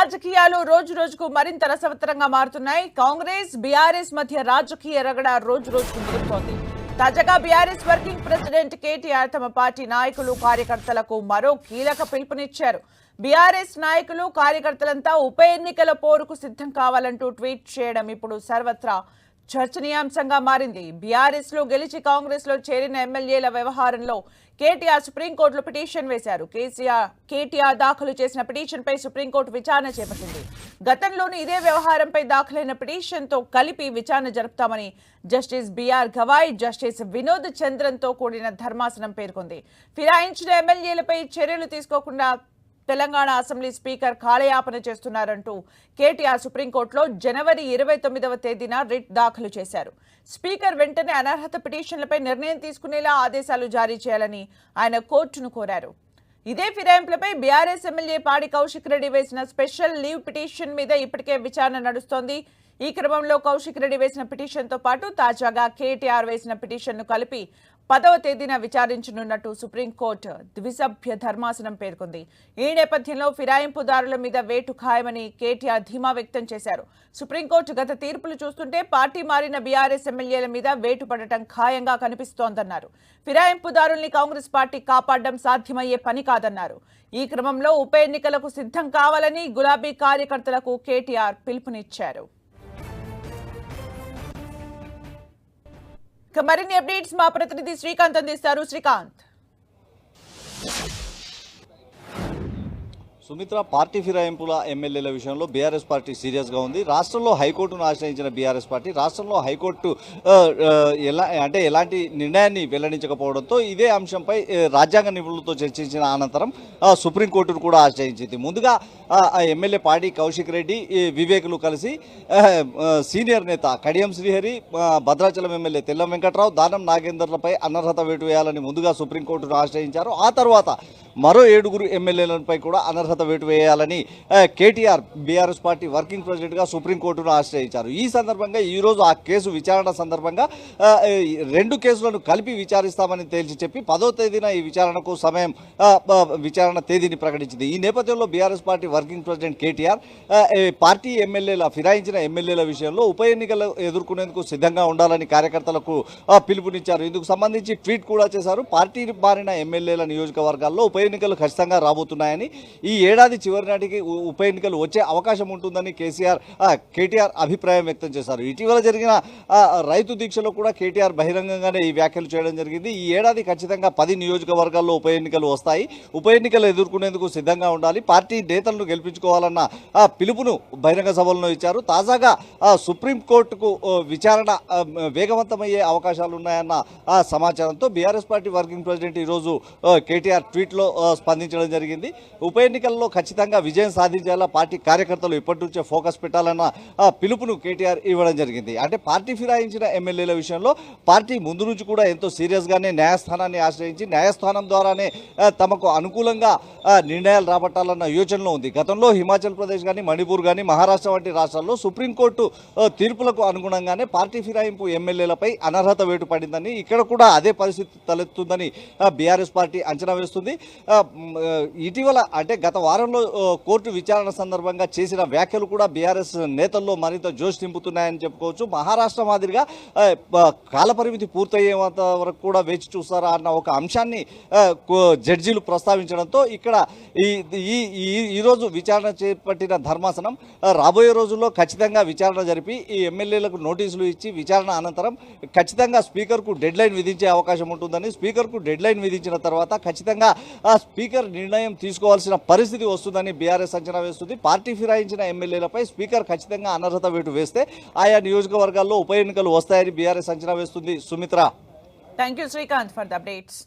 రాజకీయాలు రోజు రోజుకు మరింత రసవత్తరంగా మారుతున్నాయి. కాంగ్రెస్ బీఆర్ఎస్ మధ్య రాజకీయ రగడ రోజు రోజుకు ముదురుతోంది. తాజాగా బీఆర్ఎస్ వర్కింగ్ ప్రెసిడెంట్ కేటీఆర్ తమ పార్టీ నాయకులు కార్యకర్తలకు మరో కీలక పిలుపునిచ్చారు. బీఆర్ఎస్ నాయకులు కార్యకర్తలంతా ఉప ఎన్నికల పోరుకు సిద్ధం కావాలంటూ ట్వీట్ చేయడం ఇప్పుడు సర్వత్రా చర్చనీయాంశంగా మారింది. బీఆర్ఎస్ లో గెలిచి కాంగ్రెస్ లో చేరిన ఎమ్మెల్యేల వ్యవహారంలో కేటీఆర్ సుప్రీంకోర్టులో పిటిషన్ వేశారు. కేటీఆర్ దాఖలు చేసిన పిటిషన్పై సుప్రీంకోర్టు విచారణ చేపట్టింది. గతంలోని ఇదే వ్యవహారంపై దాఖలైన పిటిషన్తో కలిపి విచారణ జరుపుతామని justice BR Gavai, justice Vinod చంద్రన్తో కూడిన ధర్మాసనం పేర్కొంది. ఫిరాయించిన ఎమ్మెల్యేలపై చర్యలు తీసుకోకుండా తెలంగాణ అసెంబ్లీ స్పీకర్ కాలయాపన చేస్తున్నారంటూ కేటీఆర్ సుప్రీంకోర్టులో జనవరి 29వ తేదీన రిట్ దాఖలు చేశారు. స్పీకర్ వెంటనే అనర్హత పిటిషన్లపై నిర్ణయం తీసుకునేలా ఆదేశాలు జారీ చేయాలని ఆయన కోర్టును కోరారు. ఇదే ఫిరాయింపులపై బీఆర్ఎస్ ఎమ్మెల్యే పాడి కౌశిక్ రెడ్డి వేసిన స్పెషల్ లీవ్ పిటిషన్ మీద ఇప్పటికే విచారణ నడుస్తోంది. ఈ క్రమంలో కౌశిక్ రెడ్డి వేసిన పిటిషన్తో పాటు తాజాగా కేటీఆర్ వేసిన పిటిషన్ను కలిపి 10వ తేదీన విచారించనున్నట్టు సుప్రీంకోర్టు ద్విసభ్య ధర్మాసనం పేర్కొంది. ఈ నేపథ్యంలో ఫిరాయింపుదారుల మీద వేటు ఖాయమని కేటీఆర్ ధీమా వ్యక్తం చేశారు. సుప్రీంకోర్టు గత తీర్పులు చూస్తుంటే పార్టీ మారిన బీఆర్ఎస్ ఎమ్మెల్యేల మీద వేటు పడటం ఖాయంగా కనిపిస్తోందన్నారు. ఫిరాయింపుదారుల్ని కాంగ్రెస్ పార్టీ కాపాడడం సాధ్యమయ్యే పని కాదన్నారు. ఈ క్రమంలో ఉప ఎన్నికలకు సిద్ధం కావాలని గులాబీ కార్యకర్తలకు కేటీఆర్ పిలుపునిచ్చారు. మరిన్ని అప్డేట్స్ మా ప్రతినిధి శ్రీకాంత్ అందిస్తారు. శ్రీకాంత్, సుమిత్ర, పార్టీ ఫిరాయింపుల ఎమ్మెల్యేల విషయంలో బీఆర్ఎస్ పార్టీ సీరియస్గా ఉంది. రాష్ట్రంలో హైకోర్టును ఆశ్రయించిన బీఆర్ఎస్ పార్టీ రాష్ట్రంలో హైకోర్టు ఎలాంటి నిర్ణయాన్ని వెల్లడించకపోవడంతో ఇదే అంశంపై రాజ్యాంగ నిపుణులతో చర్చించిన అనంతరం సుప్రీంకోర్టును కూడా ఆశ్రయించింది. ముందుగా ఎమ్మెల్యే పాడి కౌశిక్ రెడ్డి, వివేకులు కలిసి సీనియర్ నేత కడియం శ్రీహరి, భద్రాచలం ఎమ్మెల్యే తెల్లం వెంకట్రావు, దానం నాగేందర్లపై అనర్హత వేటు వేయాలని ముందుగా సుప్రీంకోర్టును ఆశ్రయించారు. ఆ తర్వాత మరో 7 ఎమ్మెల్యేలపై కూడా అనర్హత వేటు వేయాలని కేటీఆర్ బీఆర్ఎస్ పార్టీ వర్కింగ్ ప్రెసిడెంట్గా సుప్రీంకోర్టును ఆశ్రయించారు. ఈ సందర్భంగా ఈరోజు ఆ కేసు విచారణ సందర్భంగా 2 కేసులను కలిపి విచారిస్తామని తేల్చి చెప్పి 10వ తేదీన ఈ విచారణకు విచారణ తేదీని ప్రకటించింది. ఈ నేపథ్యంలో BRS party working president KTR party ఫిరాయించిన ఎమ్మెల్యేల విషయంలో ఉప ఎన్నికలు ఎదుర్కొనేందుకు సిద్ధంగా ఉండాలని కార్యకర్తలకు పిలుపునిచ్చారు. ఇందుకు సంబంధించి ట్వీట్ కూడా చేశారు. పార్టీ మారిన ఎమ్మెల్యేల నియోజకవర్గాల్లో ఉప ఎన్నికలు ఖచ్చితంగా రాబోతున్నాయని, ఈ ఏడాది చివరి నాటికి ఉప ఎన్నికలు వచ్చే అవకాశం ఉంటుందని కేటీఆర్ అభిప్రాయం వ్యక్తం చేశారు. ఇటీవల జరిగిన రైతు దీక్షలో కూడా కేటీఆర్ బహిరంగంగానే ఈ వ్యాఖ్యలు చేయడం జరిగింది. ఈ ఏడాది ఖచ్చితంగా 10 నియోజకవర్గాల్లో ఉప ఎన్నికలు వస్తాయి. ఉప ఎన్నికలు ఎదుర్కొనేందుకు సిద్ధంగా ఉండాలి. పార్టీ నేతలను గెలిపించుకోవాలన్న పిలుపును బహిరంగ సభల్లో ఇచ్చారు. తాజాగా సుప్రీంకోర్టుకు విచారణ వేగవంతమయ్యే అవకాశాలు ఉన్నాయన్న సమాచారంతో బీఆర్ఎస్ పార్టీ వర్కింగ్ ప్రెసిడెంట్ ఈరోజు కేటీఆర్ ట్వీట్లో స్పందించడం జరిగింది. ఉప ఎన్నికల్లో ఖచ్చితంగా విజయం సాధించేలా పార్టీ కార్యకర్తలు ఇప్పటి నుంచే ఫోకస్ పెట్టాలన్న పిలుపును కేటీఆర్ ఇవ్వడం జరిగింది. అంటే పార్టీ ఫిరాయించిన ఎమ్మెల్యేల విషయంలో పార్టీ ముందు నుంచి కూడా ఎంతో సీరియస్గానే న్యాయస్థానాన్ని ఆశ్రయించి న్యాయస్థానం ద్వారానే తమకు అనుకూలంగా నిర్ణయాలు రాబట్టాలన్న యోచనలో ఉంది. గతంలో హిమాచల్ ప్రదేశ్ కానీ, మణిపూర్ కానీ, మహారాష్ట్ర వంటి రాష్ట్రాల్లో సుప్రీంకోర్టు తీర్పులకు అనుగుణంగా పార్టీ ఫిరాయింపు ఎమ్మెల్యేలపై అనర్హత వేటు పడిందని, ఇక్కడ కూడా అదే పరిస్థితి తలెత్తుందని బీఆర్ఎస్ పార్టీ అంచనా వేస్తుంది. ఇటీవల గత వారంలో కోర్టు విచారణ సందర్భంగా చేసిన వ్యాఖ్యలు కూడా బీఆర్ఎస్ నేతల్లో మరింత జోష్ నింపుతున్నాయని చెప్పుకోవచ్చు. మహారాష్ట్ర మాదిరిగా కాలపరిమితి పూర్తయ్యేంత వరకు కూడా వేచి చూస్తారా అన్న ఒక అంశాన్ని జడ్జీలు ప్రస్తావించడంతో ఇక్కడ ఈరోజు విచారణ చేపట్టిన ధర్మాసనం రాబోయే రోజుల్లో ఖచ్చితంగా విచారణ జరిపి ఈ ఎమ్మెల్యేలకు నోటీసులు ఇచ్చి విచారణ అనంతరం ఖచ్చితంగా స్పీకర్కు డెడ్ లైన్ విధించే అవకాశం ఉంటుందని, స్పీకర్కు డెడ్ లైన్ విధించిన తర్వాత ఖచ్చితంగా స్పీకర్ నిర్ణయం తీసుకోవాల్సిన పరిస్థితి వస్తుందని బీఆర్ఎస్ అంచనా వేస్తుంది. పార్టీ ఫిరాయించిన ఎమ్మెల్యేలపై స్పీకర్ ఖచ్చితంగా అనర్హత వేటు వేస్తే ఆయా నియోజకవర్గాల్లో ఉప ఎన్నికలు వస్తాయని బీఆర్ఎస్ అంచనా వేస్తుంది. Sumitra, thank you Srikanth for the updates.